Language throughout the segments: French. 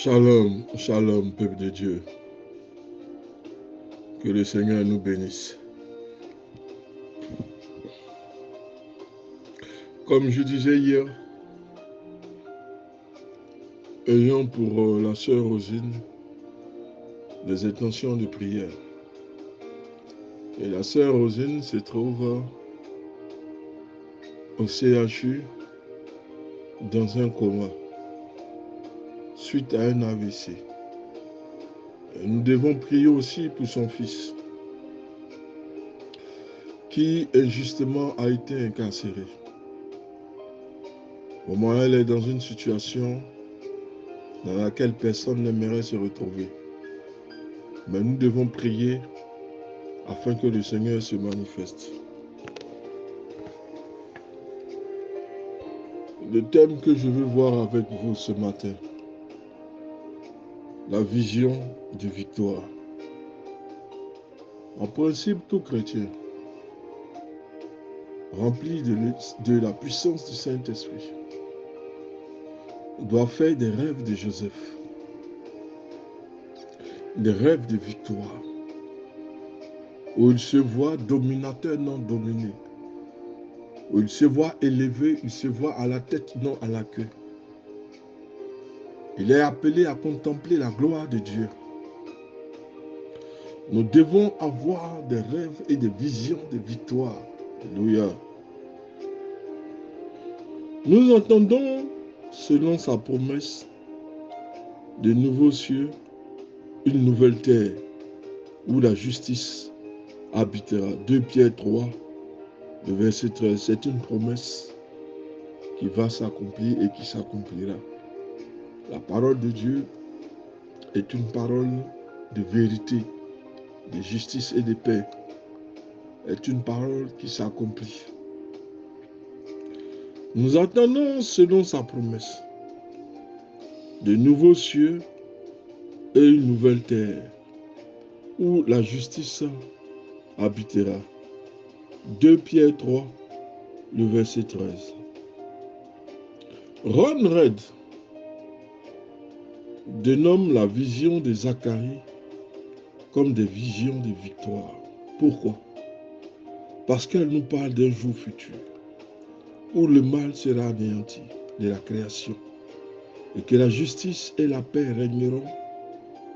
Shalom, shalom, peuple de Dieu. Que le Seigneur nous bénisse. Comme je disais hier, ayons pour la sœur Rosine des intentions de prière. Et la sœur Rosine se trouve au CHU dans un coma suite à un AVC. Et nous devons prier aussi pour son fils qui injustement a été incarcéré. Au moins, elle est dans une situation dans laquelle personne n'aimerait se retrouver. Mais nous devons prier afin que le Seigneur se manifeste. Le thème que je veux voir avec vous ce matin, la vision de victoire. En principe, tout chrétien, rempli de la puissance du Saint-Esprit, doit faire des rêves de Joseph, des rêves de victoire, où il se voit dominateur non dominé, où il se voit élevé, il se voit à la tête non à la queue. Il est appelé à contempler la gloire de Dieu. Nous devons avoir des rêves et des visions de victoire. Alléluia. Nous entendons, selon sa promesse, de nouveaux cieux, une nouvelle terre, où la justice habitera. 2 Pierre 3, le verset 13. C'est une promesse qui va s'accomplir et qui s'accomplira. La parole de Dieu est une parole de vérité, de justice et de paix. Est une parole qui s'accomplit. Nous attendons, selon sa promesse, de nouveaux cieux et une nouvelle terre, où la justice habitera. 2 Pierre 3, le verset 13. Ron Red dénomme la vision de Zacharie comme des visions de victoire. Pourquoi? Parce qu'elle nous parle d'un jour futur où le mal sera anéanti de la création et que la justice et la paix régneront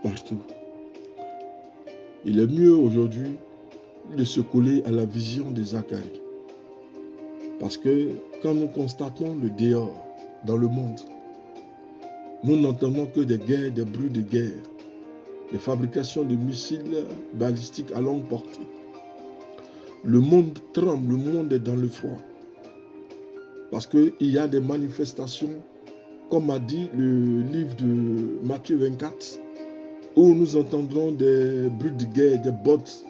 partout. Il est mieux aujourd'hui de se coller à la vision de Zacharie. Parce que quand nous constatons le dehors dans le monde, nous n'entendons que des guerres, des bruits de guerre, des fabrications de missiles balistiques à longue portée. Le monde tremble, le monde est dans le froid. Parce qu'il y a des manifestations, comme a dit le livre de Matthieu 24, où nous entendrons des bruits de guerre, des bottes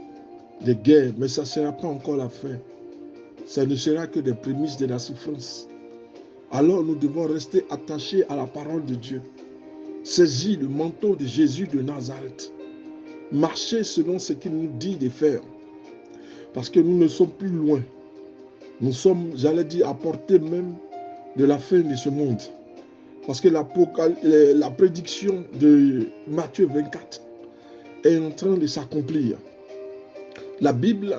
de guerre, mais ça ne sera pas encore la fin. Ça ne sera que des prémices de la souffrance. Alors nous devons rester attachés à la parole de Dieu. Saisir le manteau de Jésus de Nazareth. Marcher selon ce qu'il nous dit de faire. Parce que nous ne sommes plus loin. Nous sommes, j'allais dire, à portée même de la fin de ce monde. Parce que la prédiction de Matthieu 24 est en train de s'accomplir. La Bible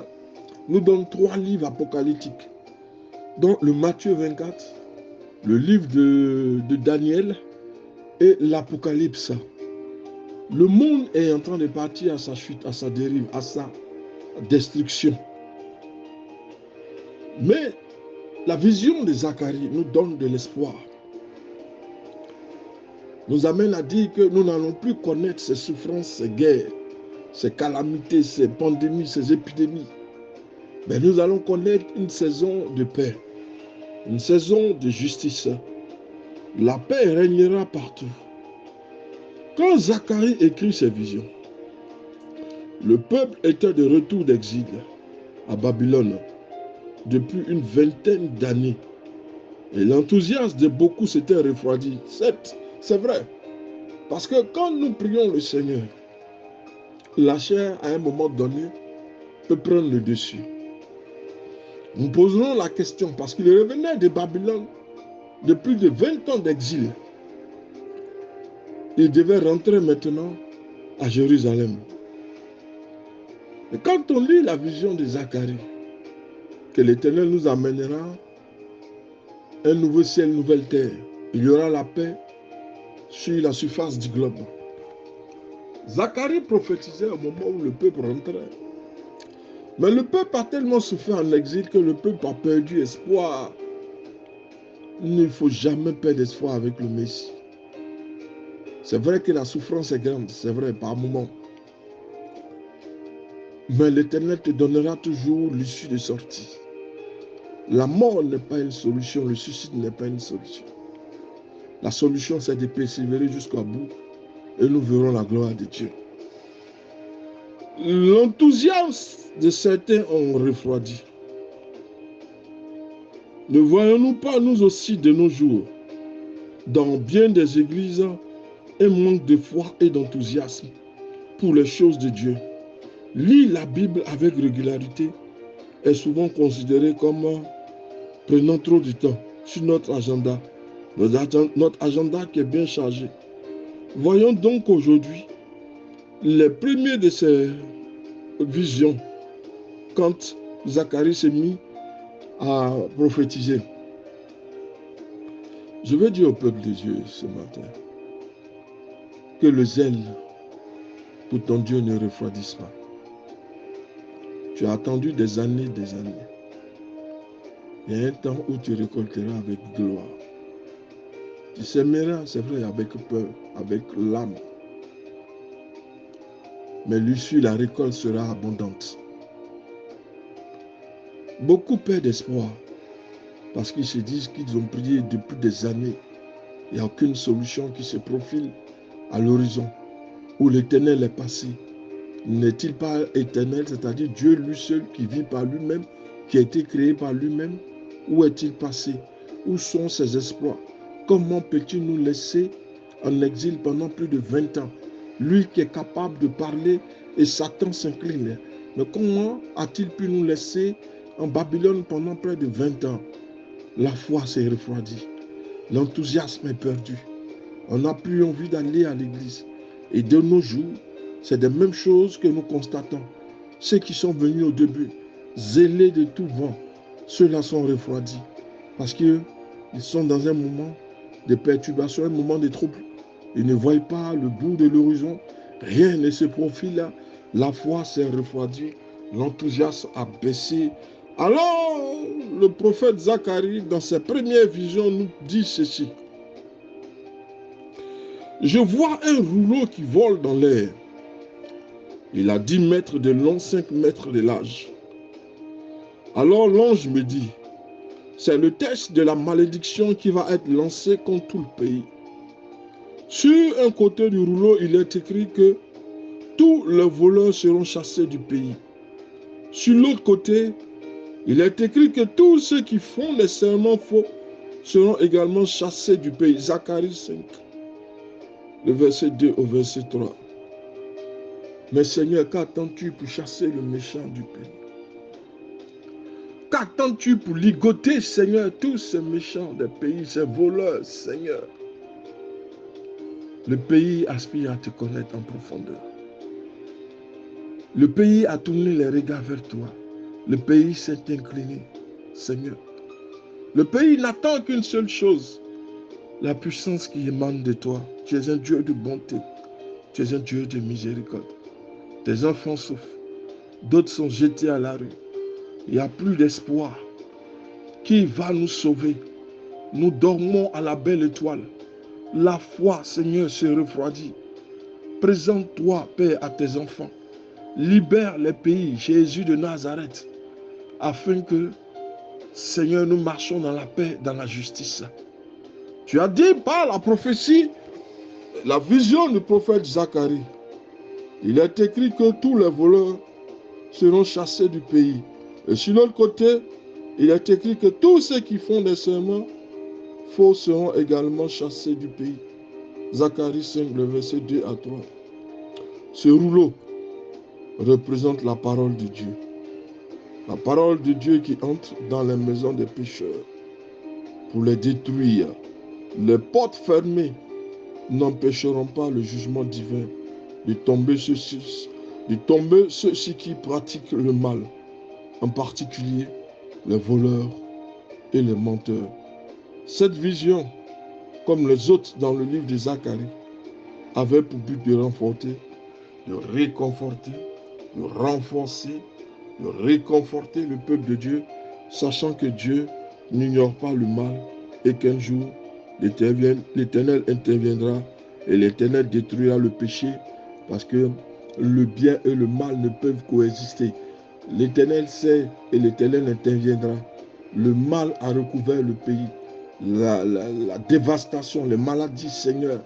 nous donne 3 livres apocalyptiques, dont le Matthieu 24, le livre de Daniel et l'Apocalypse. Le monde est en train de partir à sa chute, à sa dérive, à sa destruction. Mais la vision de Zacharie nous donne de l'espoir. Nous amène à dire que nous n'allons plus connaître ces souffrances, ces guerres, ces calamités, ces pandémies, ces épidémies. Mais nous allons connaître une saison de paix, une saison de justice. La paix régnera partout. Quand Zacharie écrit ses visions, le peuple était de retour d'exil à Babylone depuis une vingtaine d'années. Et l'enthousiasme de beaucoup s'était refroidi. C'est vrai. Parce que quand nous prions le Seigneur, la chair, à un moment donné, peut prendre le dessus. Nous poserons la question, parce qu'il revenait de Babylone de plus de 20 ans d'exil. Il devait rentrer maintenant à Jérusalem. Et quand on lit la vision de Zacharie, que l'Éternel nous amènera un nouveau ciel, une nouvelle terre, il y aura la paix sur la surface du globe. Zacharie prophétisait au moment où le peuple rentrait. Mais le peuple a tellement souffert en exil que le peuple a perdu espoir. Il ne faut jamais perdre espoir avec le Messie. C'est vrai que la souffrance est grande, c'est vrai, par moments. Mais l'Éternel te donnera toujours l'issue de sortie. La mort n'est pas une solution, le suicide n'est pas une solution. La solution, c'est de persévérer jusqu'au bout et nous verrons la gloire de Dieu. L'enthousiasme de certains ont refroidi. Ne voyons-nous pas, nous aussi, de nos jours, dans bien des églises, un manque de foi et d'enthousiasme pour les choses de Dieu? Lire la Bible avec régularité est souvent considéré comme prenant trop de temps sur notre agenda qui est bien chargé. Voyons donc aujourd'hui les premiers de ces visions quand Zacharie s'est mis à prophétiser. Je veux dire au peuple de Dieu ce matin que le zèle pour ton Dieu ne refroidisse pas. Tu as attendu des années, des années. Il y a un temps où tu récolteras avec gloire. Tu sèmeras, c'est vrai, avec peur, avec l'âme. Mais l'issue, la récolte sera abondante. Beaucoup perdent espoir parce qu'ils se disent qu'ils ont prié depuis des années. Il n'y a aucune solution qui se profile à l'horizon où l'Éternel est passé. N'est-il pas éternel, c'est-à-dire Dieu lui seul qui vit par lui-même, qui a été créé par lui-même? Où est-il passé? Où sont ses exploits? Comment peut-il nous laisser en exil pendant plus de 20 ans? Lui qui est capable de parler et Satan s'incline. Mais comment a-t-il pu nous laisser en Babylone pendant près de 20 ans? La foi s'est refroidie. L'enthousiasme est perdu. On n'a plus envie d'aller à l'église. Et de nos jours, c'est des mêmes choses que nous constatons. Ceux qui sont venus au début, zélés de tout vent, ceux-là sont refroidis. Parce qu'ils sont dans un moment de perturbation, un moment de trouble. Ils ne voient pas le bout de l'horizon. Rien ne se profile là. La foi s'est refroidie. L'enthousiasme a baissé. Alors, le prophète Zacharie, dans ses premières visions, nous dit ceci. Je vois un rouleau qui vole dans l'air. Il a 10 mètres de long, 5 mètres de large. Alors l'ange me dit, c'est le texte de la malédiction qui va être lancé contre tout le pays. Sur un côté du rouleau, il est écrit que tous les voleurs seront chassés du pays. Sur l'autre côté, il est écrit que tous ceux qui font des serments faux seront également chassés du pays. Zacharie 5, le verset 2 au verset 3. Mais Seigneur, qu'attends-tu pour chasser le méchant du pays? Qu'attends-tu pour ligoter, Seigneur, tous ces méchants des pays, ces voleurs, Seigneur? Le pays aspire à te connaître en profondeur. Le pays a tourné les regards vers toi. Le pays s'est incliné, Seigneur. Le pays n'attend qu'une seule chose, la puissance qui émane de toi. Tu es un Dieu de bonté. Tu es un Dieu de miséricorde. Tes enfants souffrent. D'autres sont jetés à la rue. Il n'y a plus d'espoir. Qui va nous sauver? Nous dormons à la belle étoile. La foi, Seigneur, se refroidit. Présente-toi, Père, à tes enfants. Libère les pays, Jésus de Nazareth, afin que, Seigneur, nous marchons dans la paix, dans la justice. Tu as dit par la prophétie, la vision du prophète Zacharie. Il est écrit que tous les voleurs seront chassés du pays. Et sur l'autre côté, il est écrit que tous ceux qui font des serments faux seront également chassés du pays. Zacharie 5, le verset 2 à 3. Ce rouleau représente la parole de Dieu. La parole de Dieu qui entre dans les maisons des pécheurs pour les détruire. Les portes fermées n'empêcheront pas le jugement divin de tomber ceux-ci qui pratiquent le mal, en particulier les voleurs et les menteurs. Cette vision, comme les autres dans le livre de Zacharie, avait pour but de renforcer, de réconforter, de renforcer, de réconforter le peuple de Dieu, sachant que Dieu n'ignore pas le mal et qu'un jour, l'Éternel interviendra et l'Éternel détruira le péché parce que le bien et le mal ne peuvent coexister. L'Éternel sait et l'Éternel interviendra. Le mal a recouvert le pays. La dévastation, les maladies, Seigneur.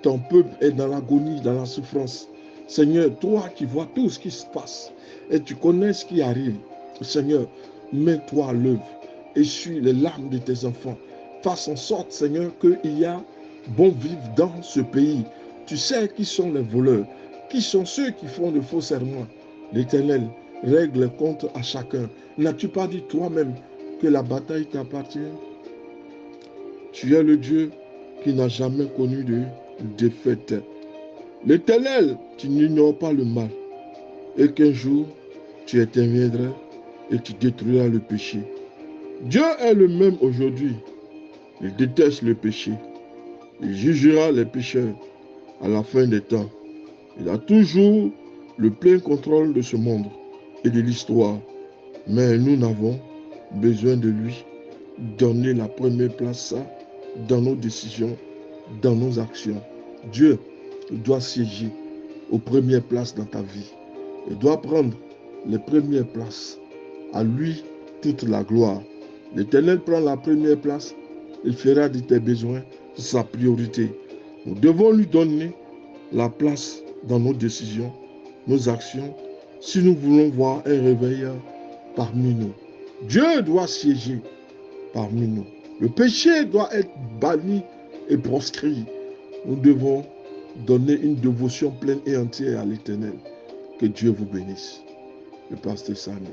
Ton peuple est dans l'agonie, dans la souffrance. Seigneur, toi qui vois tout ce qui se passe et tu connais ce qui arrive. Seigneur, mets-toi à l'œuvre. Essuie les larmes de tes enfants. Fasse en sorte, Seigneur, qu'il y a bon vivre dans ce pays. Tu sais qui sont les voleurs, qui sont ceux qui font de faux serments. L'Éternel règle les comptes à chacun. N'as-tu pas dit toi-même que la bataille t'appartient? Tu es le Dieu qui n'a jamais connu de défaite. L'Éternel, tu n'ignores pas le mal, et qu'un jour, tu interviendras et tu détruiras le péché. Dieu est le même aujourd'hui. Il déteste le péché. Il jugera les pécheurs à la fin des temps. Il a toujours le plein contrôle de ce monde et de l'histoire. Mais nous n'avons besoin de lui donner la première place dans nos décisions, dans nos actions. Dieu doit siéger aux premières places dans ta vie. Il doit prendre les premières places. À lui, toute la gloire. L'Éternel prend la première place. Il fera de tes besoins sa priorité. Nous devons lui donner la place dans nos décisions, nos actions, si nous voulons voir un réveil parmi nous. Dieu doit siéger parmi nous. Le péché doit être banni et proscrit. Nous devons donner une dévotion pleine et entière à l'Éternel. Que Dieu vous bénisse. Le pasteur Samuel.